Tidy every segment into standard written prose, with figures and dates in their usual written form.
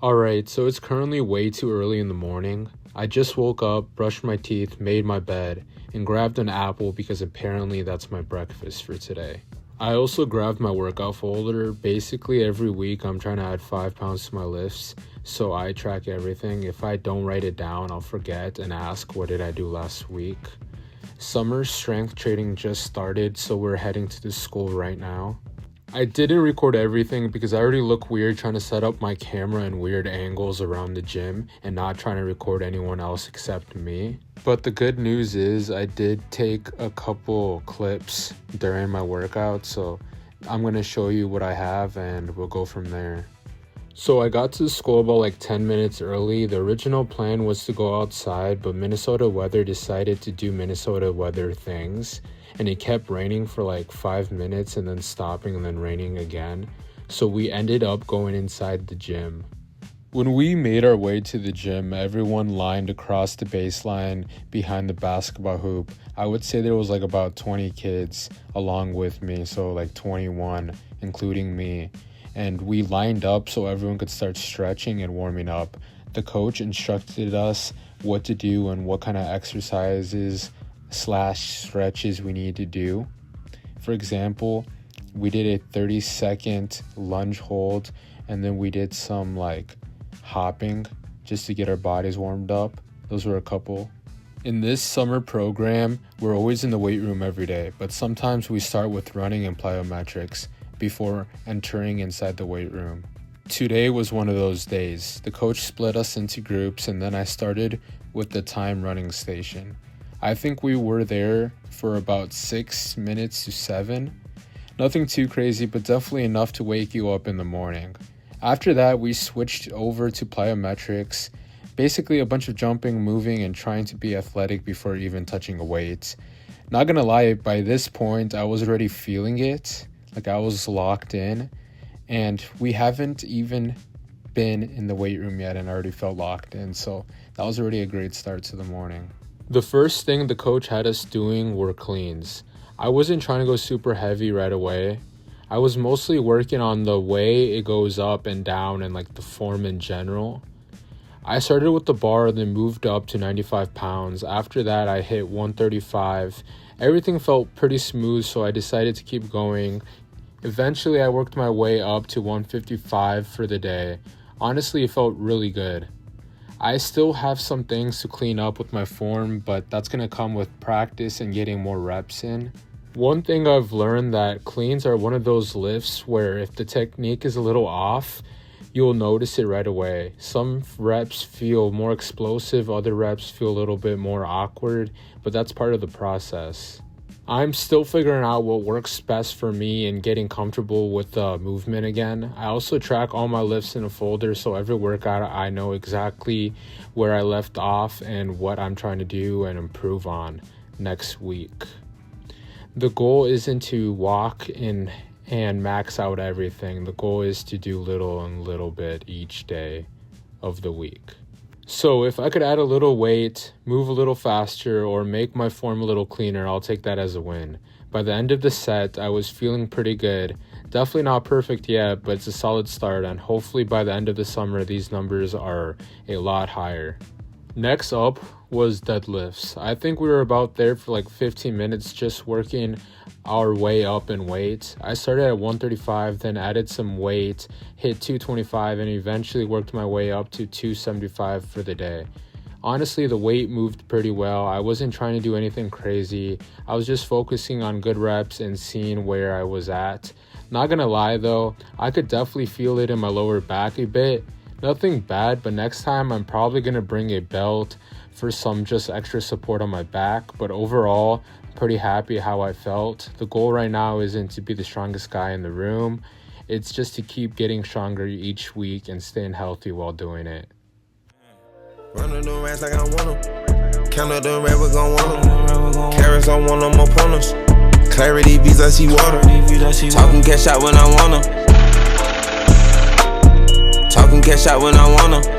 Alright, so it's currently way too early in the morning. I just woke up, brushed my teeth, made my bed, and grabbed an apple because apparently that's my breakfast for today. I also grabbed my workout folder. Basically every week I'm trying to add 5 pounds to my lifts, so I track everything. If I don't write it down, I'll forget and ask what did I do last week. Summer strength training just started, so we're heading to the school right now. I didn't record everything because I already look weird trying to set up my camera in weird angles around the gym and not trying to record anyone else except me. But the good news is I did take a couple clips during my workout, so I'm going to show you what I have and we'll go from there. So I got to the school about like 10 minutes early. The original plan was to go outside, but Minnesota weather decided to do Minnesota weather things. And it kept raining for like 5 minutes and then stopping and then raining again. So we ended up going inside the gym. When we made our way to the gym, everyone lined across the baseline behind the basketball hoop. I would say there was like about 20 kids along with me, so like 21, including me. And we lined up so everyone could start stretching and warming up. The coach instructed us what to do and what kind of exercises / stretches we need to do. For example, we did a 30-second lunge hold, and then we did some like hopping just to get our bodies warmed up. Those were a couple. In this summer program, we're always in the weight room every day, but sometimes we start with running and plyometrics before entering inside the weight room. Today was one of those days. The coach split us into groups, and then I started with the time running station. I think we were there for about 6 minutes to 7. Nothing too crazy, but definitely enough to wake you up in the morning. After that, we switched over to plyometrics. Basically a bunch of jumping, moving, and trying to be athletic before even touching a weight. Not gonna lie, by this point, I was already feeling it. Like I was locked in. And we haven't even been in the weight room yet and I already felt locked in. So that was already a great start to the morning. The first thing the coach had us doing were cleans. I wasn't trying to go super heavy right away. I was mostly working on the way it goes up and down and like the form in general. I started with the bar, then moved up to 95 pounds. After that, I hit 135. Everything felt pretty smooth, so I decided to keep going. Eventually, I worked my way up to 155 for the day. Honestly, it felt really good. I still have some things to clean up with my form, but that's going to come with practice and getting more reps in. One thing I've learned that cleans are one of those lifts where if the technique is a little off, you'll notice it right away. Some reps feel more explosive, other reps feel a little bit more awkward, but that's part of the process. I'm still figuring out what works best for me and getting comfortable with the movement again. I also track all my lifts in a folder, so every workout I know exactly where I left off and what I'm trying to do and improve on next week. The goal isn't to walk in and max out everything. The goal is to do little and little bit each day of the week. So if I could add a little weight, move a little faster, or make my form a little cleaner, I'll take that as a win. By the end of the set, I was feeling pretty good. Definitely not perfect yet, but it's a solid start, and hopefully by the end of the summer, these numbers are a lot higher. Next up was deadlifts. I think we were about there for like 15 minutes just working our way up in weight. I started at 135, then added some weight, hit 225, and eventually worked my way up to 275 for the day. Honestly, the weight moved pretty well. I wasn't trying to do anything crazy. I was just focusing on good reps and seeing where I was at. Not gonna lie though, I could definitely feel it in my lower back a bit. Nothing bad, but next time I'm probably gonna bring a belt for some just extra support on my back. But overall, I'm pretty happy how I felt. The goal right now isn't to be the strongest guy in the room. It's just to keep getting stronger each week and staying healthy while doing it. Run the rats like I want them. Count up the red, we gon' want them. Carrots, I want them opponents. Clarity beats, I see water. Talking cash out when I want them. Talking cash out when I want them.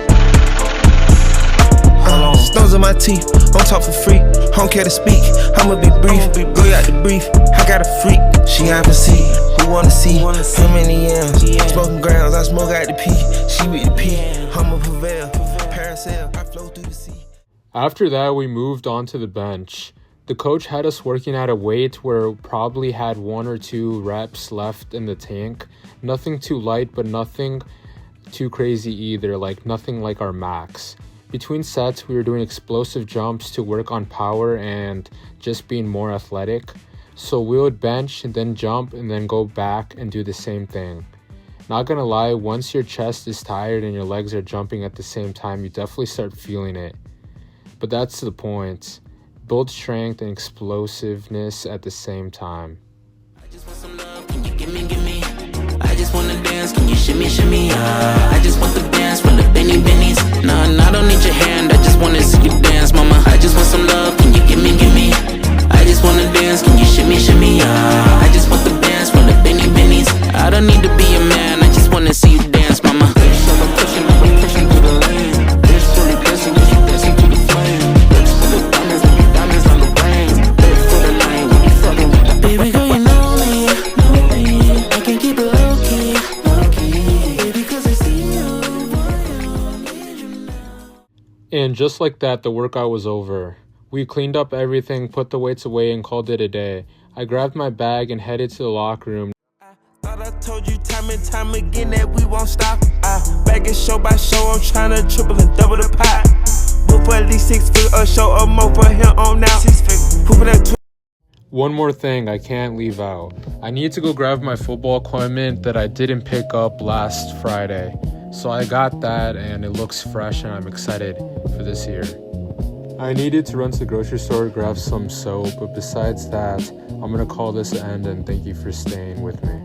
Stones in my teeth, don't talk for free. Don't care to speak, I'ma be brief. Go out the brief, I got a freak. She haven't seen, who wanna see? How many M's? Smoking grounds, I smoke out the P. She with the P. After that, we moved on to the bench. The coach had us working at a weight where it probably had 1 or 2 reps left in the tank. Nothing too light, but nothing too crazy either, like nothing like our max. Between sets, we were doing explosive jumps to work on power and just being more athletic. So we would bench and then jump and then go back and do the same thing. Not gonna lie, once your chest is tired and your legs are jumping at the same time, you definitely start feeling it. But that's the point. Build strength and explosiveness at the same time. I just want some love, can you give me? I just wanna dance, can you shimmy? I just want the dance from the bennies. Nah, I don't need your hand, I just wanna see you dance, mama. I just want some love, can you give me? I just wanna dance, can you shimmy? I just want the dance from the bennies. I don't need to be a man, I just wanna see you dance, mama. I'm pushing through the lane. Bitch, fully dancing, cause you dancing through the flame. Bitch, full of diamonds on the brains. Bitch, for the line, when you fucking with the baby girl, you know me. I can keep it low key. Baby, cause I see you. And just like that, the workout was over. We cleaned up everything, put the weights away, and called it a day. I grabbed my bag and headed to the locker room. Thought I told you time and time again that we won't stop. Back it show by show, I'm tryna triple and double the pot. Book for at least 6 figures, a show or more for him on now. 6 figures, pooping at One more thing I can't leave out. I need to go grab my football equipment that I didn't pick up last Friday. So I got that and it looks fresh and I'm excited for this year. I needed to run to the grocery store, grab some soap, but besides that, I'm gonna call this an end and thank you for staying with me.